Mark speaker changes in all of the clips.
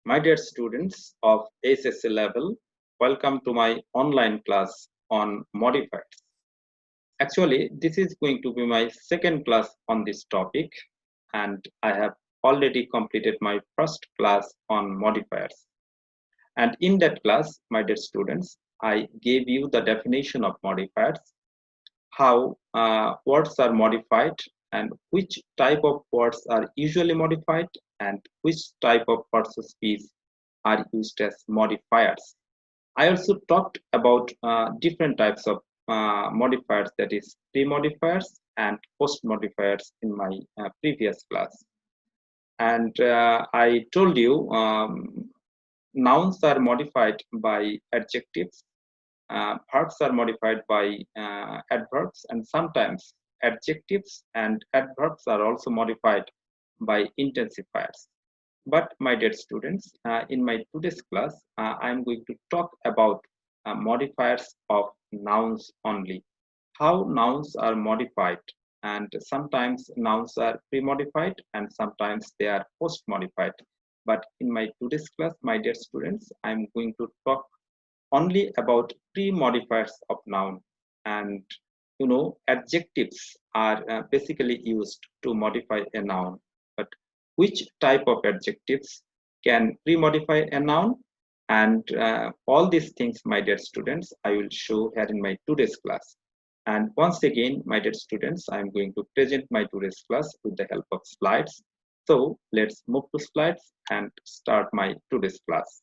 Speaker 1: My dear students of SSC level, welcome to my online class on modifiers. Actually, this is going to be my second class on this topic, and I have already completed my first class on modifiers. And in that class, my dear students, I gave you the definition of modifiers, how words are modified, and which type of words are usually modified, and which type of processes are used as modifiers. I also talked about different types of modifiers, that is pre-modifiers and post-modifiers in my previous class. And I told you nouns are modified by adjectives, verbs are modified by adverbs, and sometimes adjectives and adverbs are also modified by intensifiers. But my dear students, in my today's class, I am going to talk about modifiers of nouns only. How nouns are modified, and sometimes nouns are pre-modified and sometimes they are post-modified. But in my today's class, my dear students, I am going to talk only about pre-modifiers of noun. And adjectives are basically used to modify a noun. But which type of adjectives can pre-modify a noun? And all these things, my dear students, I will show here in my today's class. And once again, my dear students, I am going to present my today's class with the help of slides. So let's move to slides and start my today's class.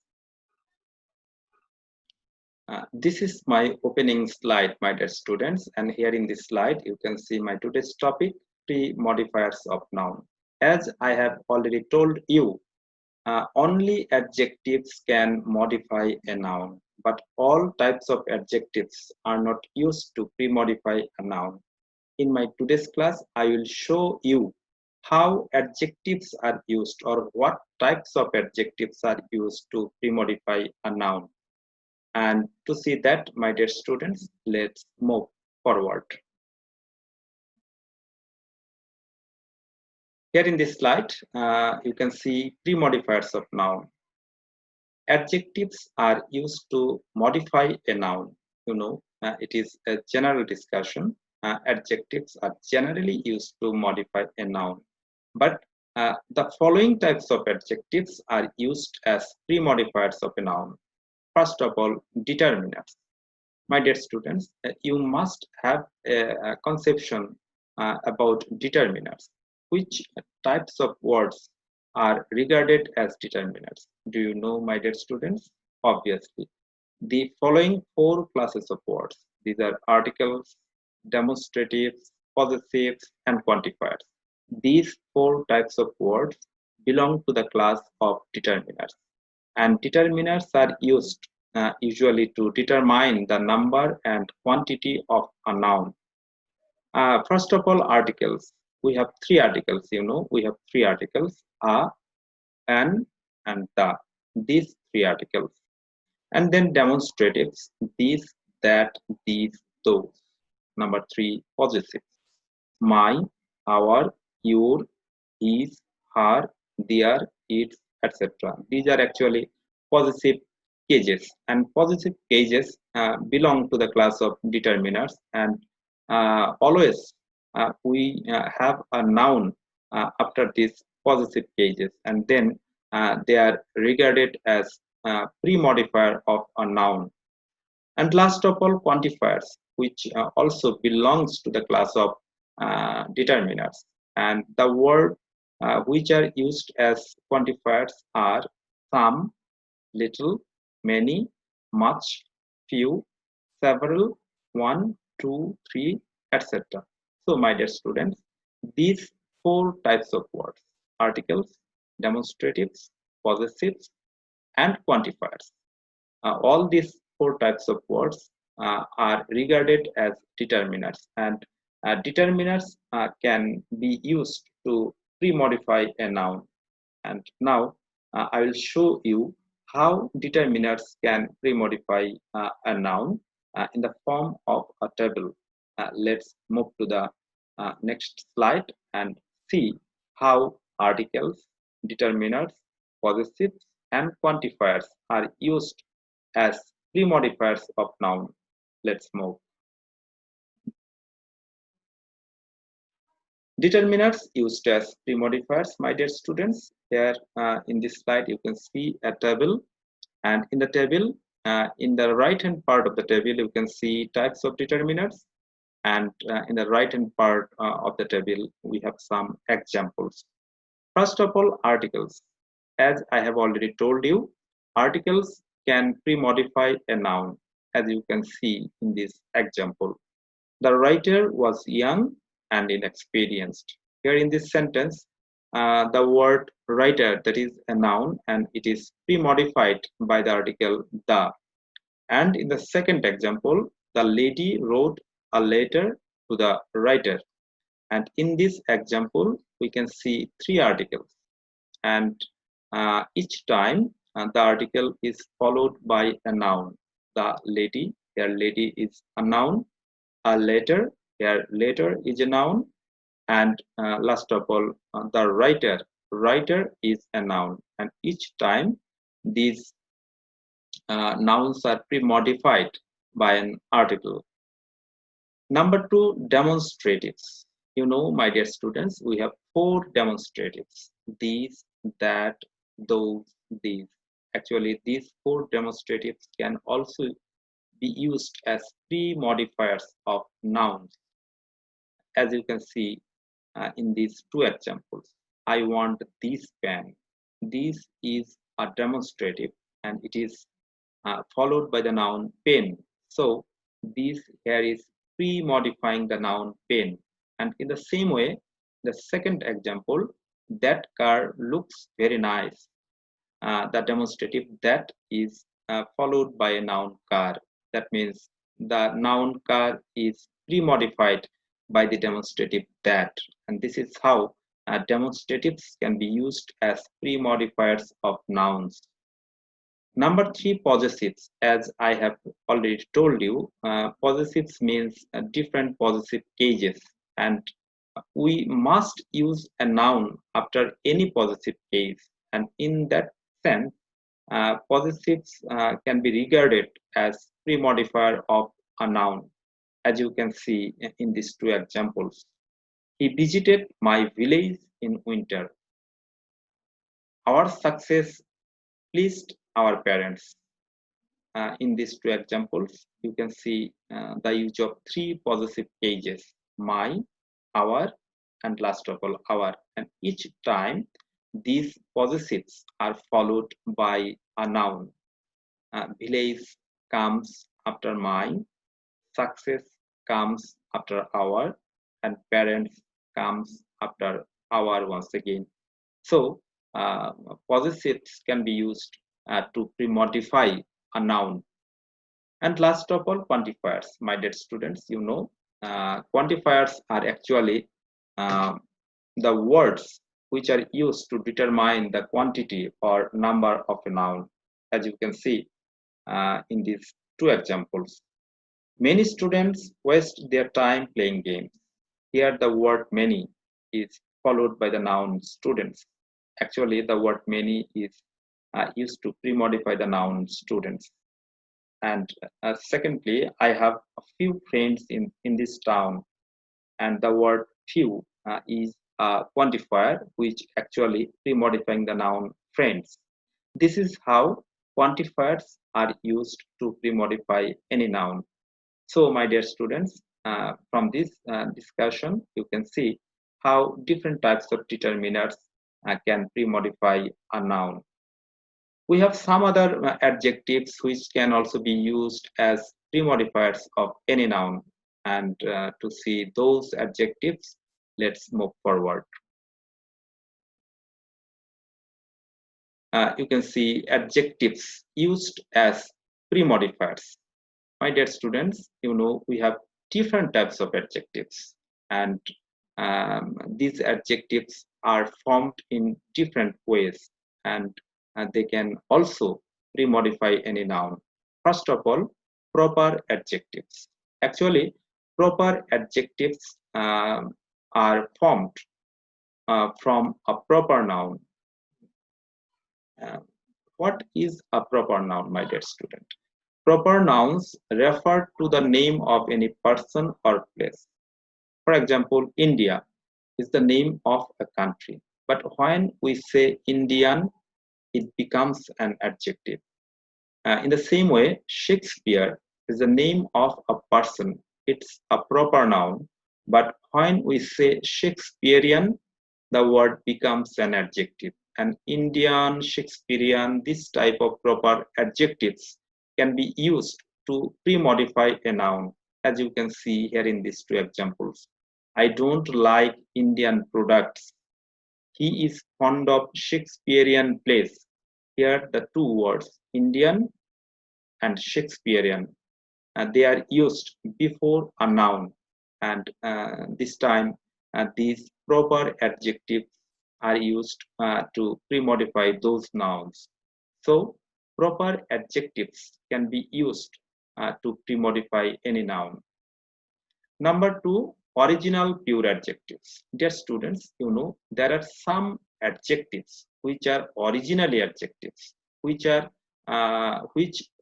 Speaker 1: This is my opening slide, my dear students, and here in this slide you can see my today's topic, pre-modifiers of noun. As I have already told you, only adjectives can modify a noun, but all types of adjectives are not used to pre-modify a noun. In my today's class, I will show you how adjectives are used or what types of adjectives are used to pre-modify a noun. And to see that, my dear students, let's move forward. Here in this slide, you can see pre-modifiers of noun. Adjectives are used to modify a noun. It is a general discussion. Adjectives are generally used to modify a noun. But the following types of adjectives are used as pre-modifiers of a noun. First of all, determinants. My dear students, you must have a conception about determinants. Which types of words are regarded as determinants? Do you know, my dear students? Obviously, the following four classes of words. These are articles, demonstratives, possessives, and quantifiers. These four types of words belong to the class of determinants. And determinants are used usually to determine the number and quantity of a noun. First of all, articles. We have three articles, we have three articles, a, an, and the. These three articles. And then demonstratives, these, that, these, those. Number three, possessives. My, our, your, his, her, their, its, etc. These are actually possessive cases, and possessive cases belong to the class of determiners, and always we have a noun after these possessive cases, and then they are regarded as pre-modifier of a noun. And last of all, quantifiers, which also belongs to the class of determiners. And the word which are used as quantifiers are some, little, many, much, few, several, one, two, three, etc. So, my dear students, these four types of words, articles, demonstratives, possessives, and quantifiers, all these four types of words are regarded as determiners, and determiners can be used to pre-modify a noun. And now I will show you how determiners can pre-modify a noun in the form of a table. Let's move to the next slide and see how articles, determiners, possessives, and quantifiers are used as pre-modifiers of noun. Let's move. Determinants used as pre-modifiers, my dear students. Here in this slide, you can see a table, and in the table, in the right-hand part of the table, you can see types of determinants, and in the right-hand part of the table, we have some examples. First of all, articles. As I have already told you, articles can pre-modify a noun, as you can see in this example. The writer was young and inexperienced. Here in this sentence, the word writer, that is a noun, and it is pre-modified by the article the. And in the second example, the lady wrote a letter to the writer. And in this example, we can see three articles. And each time the article is followed by a noun. The lady, here lady is a noun. A letter, here letter is a noun. And last of all, the writer, writer is a noun. And each time these nouns are pre-modified by an article. Number two, demonstratives. You know, my dear students, we have four demonstratives. These, that, those, these. Actually, these four demonstratives can also be used as pre-modifiers of nouns. As you can see in these two examples, I want this pen. This is a demonstrative, and it is followed by the noun pen. So this here is pre-modifying the noun pen. And in the same way, the second example, that car looks very nice. The demonstrative that is followed by a noun car. That means the noun car is pre-modified by the demonstrative that. And this is how demonstratives can be used as pre-modifiers of nouns. Number three, possessives. As I have already told you, possessives means different possessive cases, and we must use a noun after any possessive case. And in that sense, possessives can be regarded as pre-modifier of a noun, as you can see in these two examples. He visited my village in winter. Our success pleased our parents. In these two examples, you can see the use of three possessive cases, my, our, and last of all, our. And each time, these possessives are followed by a noun. Village comes after my, success comes after our, and parents comes after our once again. So, possessives can be used to pre-modify a noun. And last of all, quantifiers. My dear students, you know, quantifiers are actually uh, the words which are used to determine the quantity or number of a noun, as you can see in these two examples. Many students waste their time playing games. Here, the word many is followed by the noun students. Actually, the word many is used to pre-modify the noun students. And secondly, I have a few friends in this town, and the word few is a quantifier which actually pre-modifying the noun friends. This is how quantifiers are used to pre-modify any noun. So, my dear students, from this discussion, you can see how different types of determiners can pre-modify a noun. We have some other adjectives which can also be used as pre-modifiers of any noun. And to see those adjectives, let's move forward. You can see adjectives used as pre-modifiers. My dear students, you know we have different types of adjectives, and these adjectives are formed in different ways, and they can also pre-modify any noun. First of all, proper adjectives. Actually, proper adjectives are formed from a proper noun. Uh, What is a proper noun, my dear student? Proper nouns refer to the name of any person or place. For example, India is the name of a country. But when we say Indian, it becomes an adjective. In the same way, Shakespeare is the name of a person. It's a proper noun. But when we say Shakespearean, the word becomes an adjective. And Indian, Shakespearean, this type of proper adjectives can be used to pre-modify a noun, as you can see here in these two examples. I don't like Indian products. He is fond of Shakespearean plays. Here the two words, Indian and Shakespearean, they are used before a noun, and this time these proper adjectives are used to pre-modify those nouns. So proper adjectives can be used to pre-modify any noun. Number two, original pure adjectives. Dear students, you know there are some adjectives which are originally adjectives, which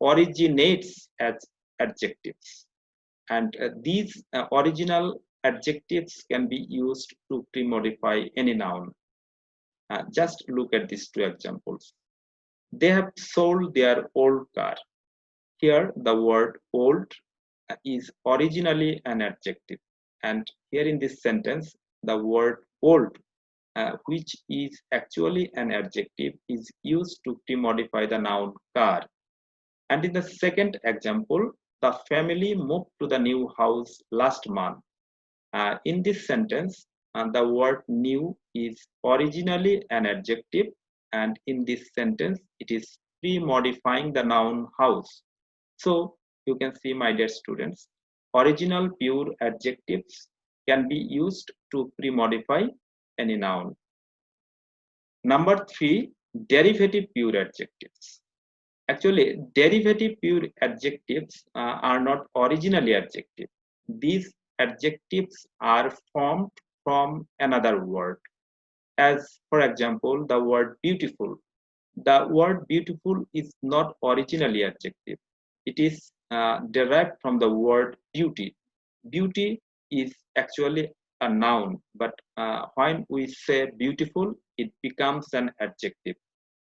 Speaker 1: originates as adjectives, and these original adjectives can be used to pre-modify any noun. Just look at these two examples. They have sold their old car. Here, the word old is originally an adjective, and here in this sentence, the word old, which is actually an adjective, is used to pre-modify the noun car. And in the second example, the family moved to the new house last month. In this sentence, the word new is originally an adjective, and in this sentence, it is pre-modifying the noun house. So you can see, my dear students, original pure adjectives can be used to pre-modify any noun. Number three, derivative pure adjectives. Actually, derivative pure adjectives are not originally adjective. These adjectives are formed from another word. As for example, the word beautiful. The word beautiful is not originally adjective. It is derived from the word beauty. Beauty is actually a noun, but when we say beautiful, it becomes an adjective.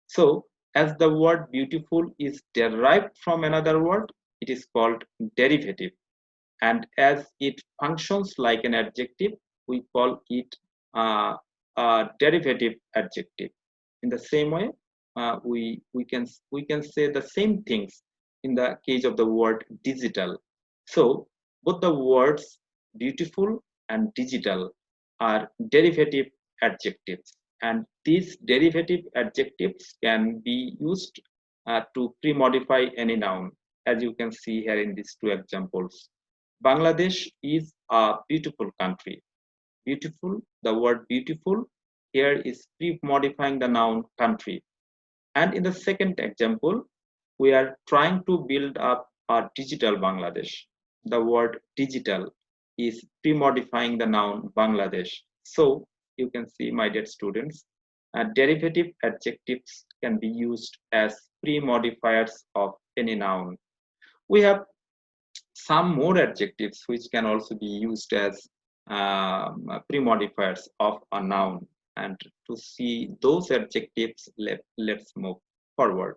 Speaker 1: So, as the word beautiful is derived from another word, it is called derivative. And as it functions like an adjective, we call it a derivative adjective. In the same way, we can say the same things in the case of the word digital. So both the words beautiful and digital are derivative adjectives, and these derivative adjectives can be used to pre-modify any noun, as you can see here in these two examples. Bangladesh is a beautiful country. Beautiful, the word beautiful here is pre-modifying the noun country. And in the second example, we are trying to build up a digital Bangladesh. The word digital is pre-modifying the noun Bangladesh. So you can see, my dear students, derivative adjectives can be used as pre-modifiers of any noun. We have some more adjectives which can also be used as pre-modifiers of a noun. And to see those adjectives, let's move forward.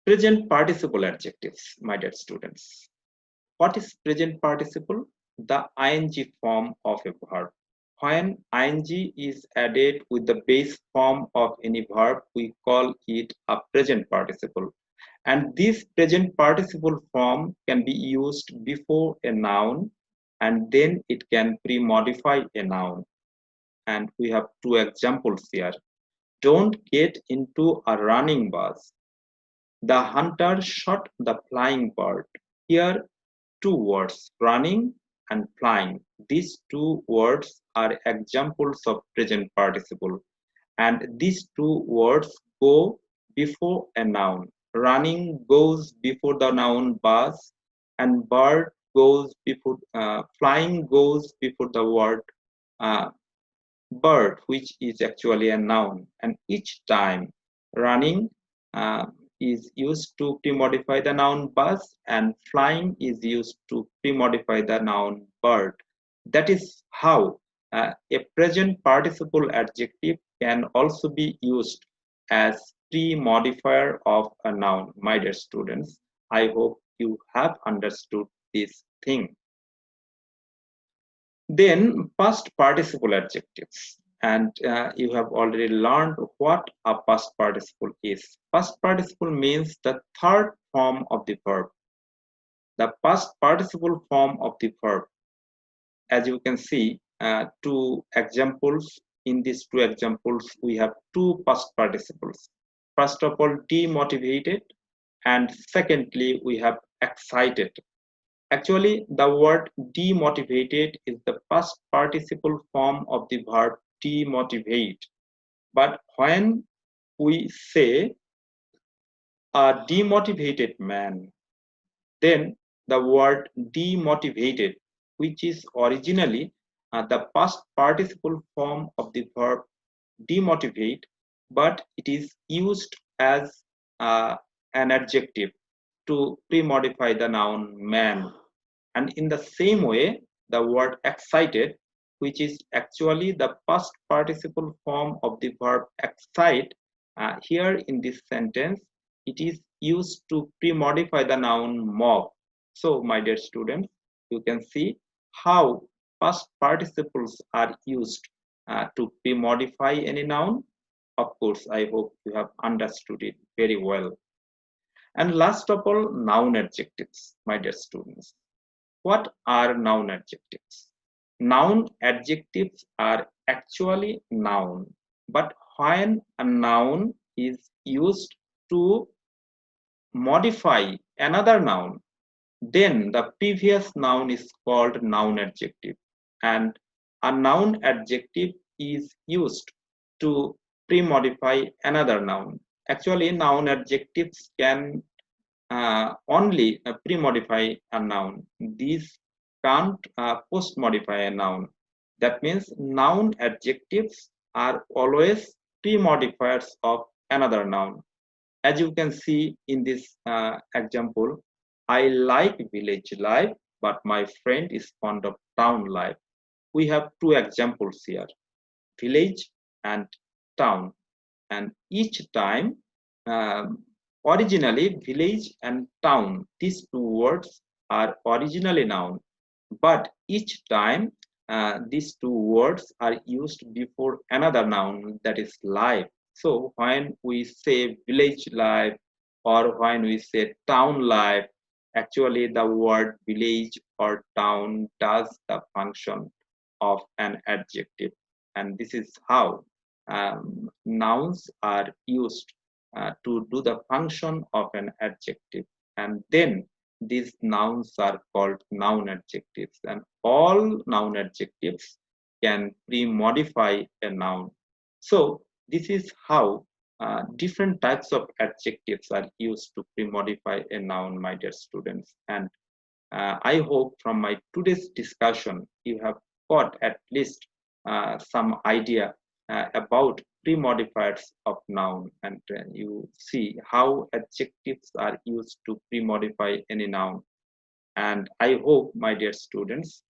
Speaker 1: Present participle adjectives, my dear students. What is present participle? The ing form of a verb. When ing is added with the base form of any verb, we call it a present participle. And this present participle form can be used before a noun, and then it can pre-modify a noun. And we have two examples here. Don't get into a running bus. The hunter shot the flying bird. Here, two words, running and flying. These two words are examples of present participle, and these two words go before a noun. Running goes before the noun bus, and bird goes before flying goes before the word uh, bird, which is actually a noun, and each time running uh, is used to pre-modify the noun bus, and flying is used to pre-modify the noun bird. That is how a present participle adjective can also be used as pre-modifier of a noun. My dear students, I hope you have understood this thing. Then past participle adjectives. And you have already learned what a past participle is. Past participle means the third form of the verb, the past participle form of the verb. As you can see, two examples. In these two examples, we have two past participles. First of all, demotivated, and secondly, we have excited. Actually, the word demotivated is the past participle form of the verb demotivate. But when we say a demotivated man, then the word demotivated, which is originally the past participle form of the verb demotivate, but it is used as uh, an adjective to pre-modify the noun man. And in the same way, the word excited, which is actually the past participle form of the verb excite, here in this sentence, it is used to pre-modify the noun mob. So, my dear students, you can see how past participles are used to pre-modify any noun. Of course, I hope you have understood it very well. And last of all, noun adjectives, my dear students. What are noun adjectives? Noun adjectives are actually noun, but when a noun is used to modify another noun, then the previous noun is called noun adjective, and a noun adjective is used to pre-modify another noun. Actually, noun adjectives can only pre-modify a noun. These can't post-modify a noun. That means noun adjectives are always pre-modifiers of another noun. As you can see in this example, I like village life, but my friend is fond of town life. We have two examples here, village and town. And each time, um, originally village and town, these two words are originally noun, but each time these two words are used before another noun, that is life. So when we say village life or when we say town life, actually the word village or town does the function of an adjective. And this is how nouns are used to do the function of an adjective. And then these nouns are called noun adjectives, and all noun adjectives can pre-modify a noun. So this is how different types of adjectives are used to pre-modify a noun, my dear students. And I hope from my today's discussion you have got at least some idea about pre-modifiers of noun, and you see how adjectives are used to pre-modify any noun. And I hope, my dear students,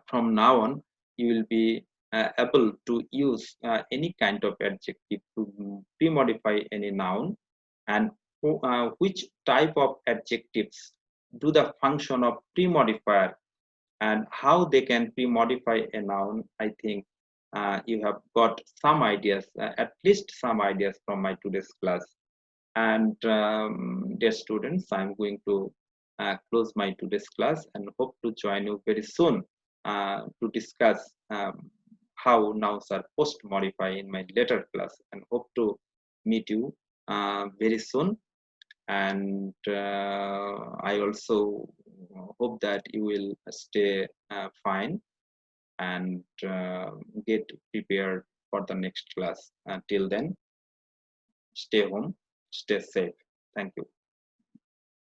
Speaker 1: from now on you will be able to use any kind of adjective to pre-modify any noun, and which type of adjectives do the function of pre-modifier and how they can pre-modify a noun. I think you have got some ideas, at least some ideas from my today's class. And dear students, I'm going to close my today's class and hope to join you very soon to discuss how nouns are post modify in my later class, and hope to meet you very soon. And I also hope that you will stay fine and get prepared for the next class. Until then, stay home, stay safe. Thank you.